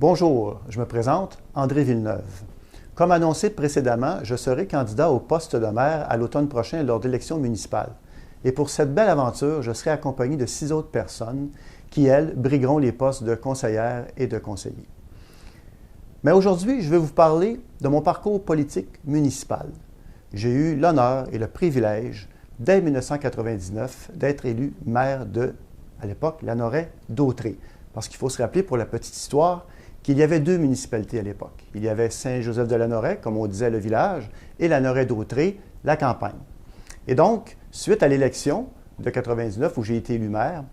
Bonjour, je me présente, André Villeneuve. Comme annoncé précédemment, je serai candidat au poste de maire à l'automne prochain lors d'élections municipales. Et pour cette belle aventure, je serai accompagné de 6 autres personnes qui, elles, brigueront les postes de conseillère et de conseiller. Mais aujourd'hui, je vais vous parler de mon parcours politique municipal. J'ai eu l'honneur et le privilège, dès 1999, d'être élu maire de, à l'époque, Lanoraie-Dautré. Parce qu'il faut se rappeler, pour la petite histoire, qu'il y avait 2 municipalités à l'époque. Il y avait Saint-Joseph-de-Lanoraie, comme on disait le village, et Lanoraie-Dautré, la campagne. Et donc, suite à l'élection de 1999, où j'ai été élu maire,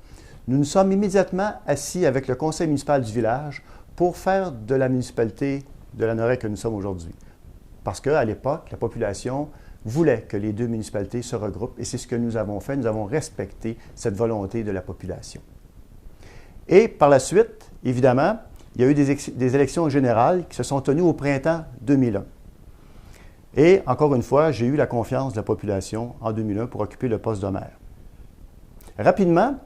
nous nous sommes immédiatement assis avec le conseil municipal du village pour faire de la municipalité de Lanoraie que nous sommes aujourd'hui. Parce qu'à l'époque, la population voulait que les 2 municipalités se regroupent, et c'est ce que nous avons fait. Nous avons respecté cette volonté de la population. Et par la suite, évidemment, il y a eu des élections générales qui se sont tenues au printemps 2001. Et encore une fois, j'ai eu la confiance de la population en 2001 pour occuper le poste de maire. Rapidement,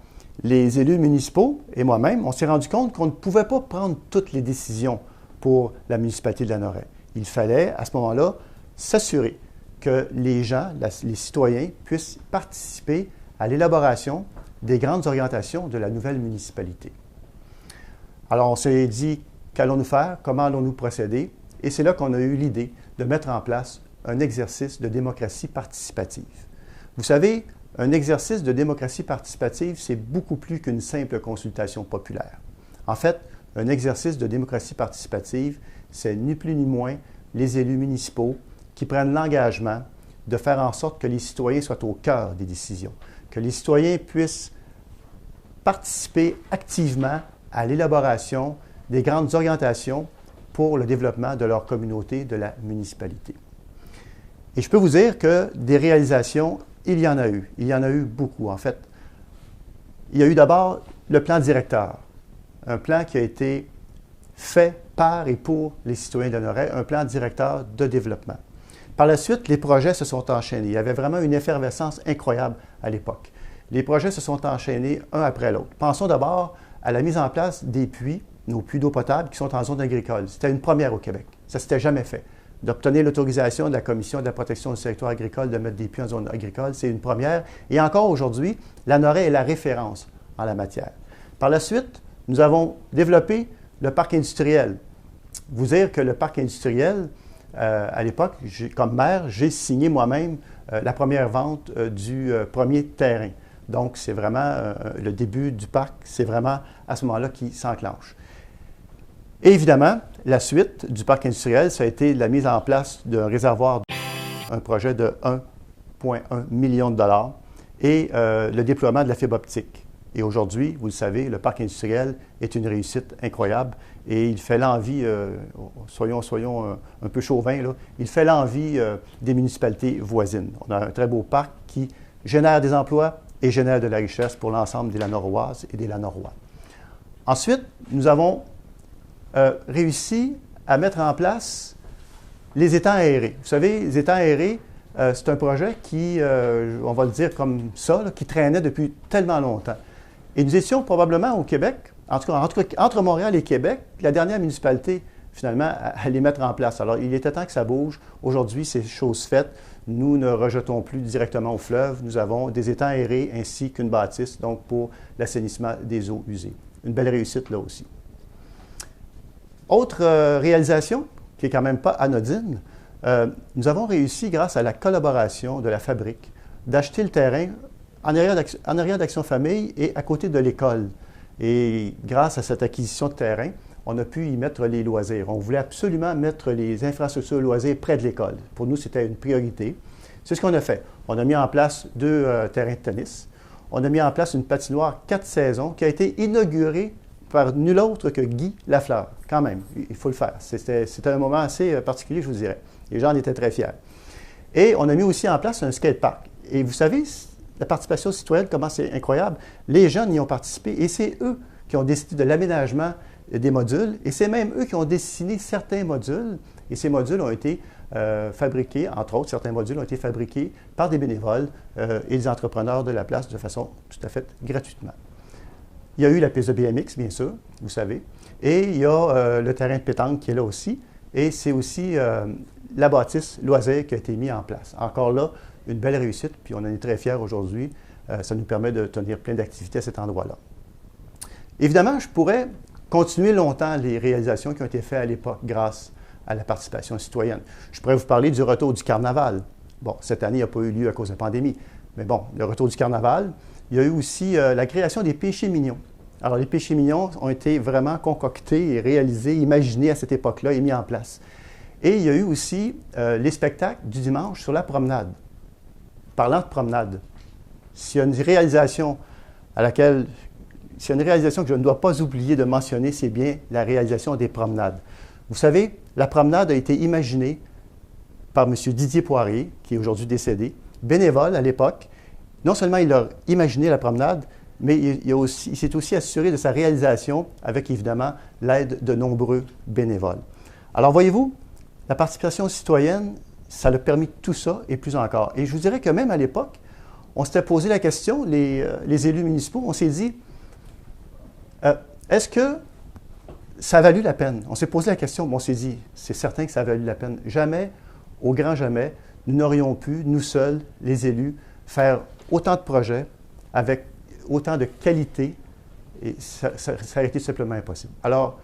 les élus municipaux et moi-même, on s'est rendu compte qu'on ne pouvait pas prendre toutes les décisions pour la municipalité de Lanoraie. Il fallait, à ce moment-là, s'assurer que les gens, les citoyens, puissent participer à l'élaboration des grandes orientations de la nouvelle municipalité. Alors, on s'est dit, qu'allons-nous faire? Comment allons-nous procéder? Et c'est là qu'on a eu l'idée de mettre en place un exercice de démocratie participative. Vous savez, un exercice de démocratie participative, c'est beaucoup plus qu'une simple consultation populaire. En fait, un exercice de démocratie participative, c'est ni plus ni moins les élus municipaux qui prennent l'engagement de faire en sorte que les citoyens soient au cœur des décisions, que les citoyens puissent participer activement à l'élaboration des grandes orientations pour le développement de leur communauté, de la municipalité. Et je peux vous dire que des réalisations, il y en a eu. Il y en a eu beaucoup, en fait. Il y a eu d'abord le plan directeur, un plan qui a été fait par et pour les citoyens de Lanoraie, un plan directeur de développement. Par la suite, les projets se sont enchaînés. Il y avait vraiment une effervescence incroyable à l'époque. Les projets se sont enchaînés un après l'autre. Pensons d'abord à la mise en place des puits, nos puits d'eau potable qui sont en zone agricole. C'était une première au Québec. Ça ne s'était jamais fait. D'obtenir l'autorisation de la Commission de la protection du territoire agricole de mettre des puits en zone agricole, c'est une première. Et encore aujourd'hui, Lanoraie est la référence en la matière. Par la suite, nous avons développé le parc industriel. Vous dire que le parc industriel, à l'époque, comme maire, j'ai signé moi-même la première vente du premier terrain. Donc, c'est vraiment le début du parc, c'est vraiment à ce moment-là qui s'enclenche. Et évidemment, la suite du parc industriel, ça a été la mise en place d'un réservoir, un projet de 1,1 million de dollars et le déploiement de la fibre optique. Et aujourd'hui, vous le savez, le parc industriel est une réussite incroyable et il fait l'envie, soyons un peu chauvins, là, il fait l'envie des municipalités voisines. On a un très beau parc qui génère des emplois et génère de la richesse pour l'ensemble des Lanoroises et des Lanorois. Ensuite, nous avons réussi à mettre en place les étangs aérés. Vous savez, les étangs aérés, c'est un projet qui, on va le dire comme ça, là, qui traînait depuis tellement longtemps. Et nous étions probablement au Québec, en tout cas entre Montréal et Québec, la dernière municipalité, finalement, à les mettre en place. Alors, il était temps que ça bouge. Aujourd'hui, c'est chose faite. Nous ne rejetons plus directement au fleuve. Nous avons des étangs aérés ainsi qu'une bâtisse, donc pour l'assainissement des eaux usées. Une belle réussite là aussi. Autre réalisation, qui est quand même pas anodine, nous avons réussi, grâce à la collaboration de la fabrique, d'acheter le terrain en arrière d'Action Famille et à côté de l'école. Et grâce à cette acquisition de terrain, on a pu y mettre les loisirs. On voulait absolument mettre les infrastructures loisirs près de l'école. Pour nous, c'était une priorité. C'est ce qu'on a fait. On a mis en place 2 terrains de tennis. On a mis en place une patinoire 4 saisons qui a été inaugurée par nul autre que Guy Lafleur. Quand même, il faut le faire. C'était un moment assez particulier, je vous dirais. Les gens en étaient très fiers. Et on a mis aussi en place un skatepark. Et vous savez, la participation citoyenne, comment c'est incroyable. Les jeunes y ont participé et c'est eux qui ont décidé de l'aménagement des modules et c'est même eux qui ont dessiné certains modules et ces modules ont été fabriqués, entre autres, certains modules ont été fabriqués par des bénévoles et des entrepreneurs de la place de façon tout à fait gratuitement. Il y a eu la piste de BMX, bien sûr, vous savez. Et il y a le terrain de pétanque qui est là aussi. Et c'est aussi la bâtisse loisir qui a été mise en place. Encore là, une belle réussite, puis on en est très fiers aujourd'hui. Ça nous permet de tenir plein d'activités à cet endroit-là. Évidemment, je pourrais continuer longtemps les réalisations qui ont été faites à l'époque grâce à la participation citoyenne. Je pourrais vous parler du retour du carnaval. Bon, cette année, il n'a pas eu lieu à cause de la pandémie. Mais bon, le retour du carnaval. Il y a eu aussi la création des péchés mignons. Alors, les péchés mignons ont été vraiment concoctés et réalisés, imaginés à cette époque-là et mis en place. Et il y a eu aussi les spectacles du dimanche sur la promenade. Parlant de promenade, s'il y a une réalisation que je ne dois pas oublier de mentionner, c'est bien la réalisation des promenades. Vous savez, la promenade a été imaginée par M. Didier Poirier, qui est aujourd'hui décédé, bénévole à l'époque. Non seulement il a imaginé la promenade, mais il s'est aussi assuré de sa réalisation avec, évidemment, l'aide de nombreux bénévoles. Alors, voyez-vous, la participation citoyenne, ça a permis tout ça et plus encore. Et je vous dirais que même à l'époque, on s'était posé la question, les élus municipaux, on s'est dit, est-ce que ça a valu la peine? On s'est posé la question, mais on s'est dit, c'est certain que ça a valu la peine. Jamais, au grand jamais, nous n'aurions pu, nous seuls, les élus, faire autant de projets avec autant de qualité, et ça a été simplement impossible. Alors,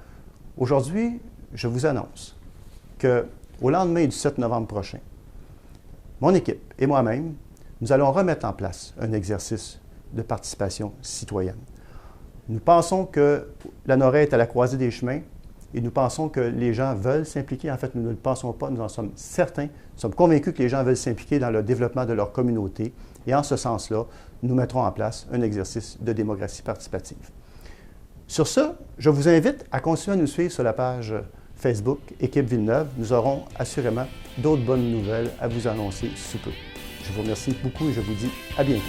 aujourd'hui, je vous annonce qu'au lendemain du 7 novembre prochain, mon équipe et moi-même, nous allons remettre en place un exercice de participation citoyenne. Nous pensons que la Noret est à la croisée des chemins et nous pensons que les gens veulent s'impliquer. En fait, nous ne le pensons pas, nous en sommes certains. Nous sommes convaincus que les gens veulent s'impliquer dans le développement de leur communauté. Et en ce sens-là, nous mettrons en place un exercice de démocratie participative. Sur ce, je vous invite à continuer à nous suivre sur la page Facebook Équipe Villeneuve. Nous aurons assurément d'autres bonnes nouvelles à vous annoncer sous peu. Je vous remercie beaucoup et je vous dis à bientôt.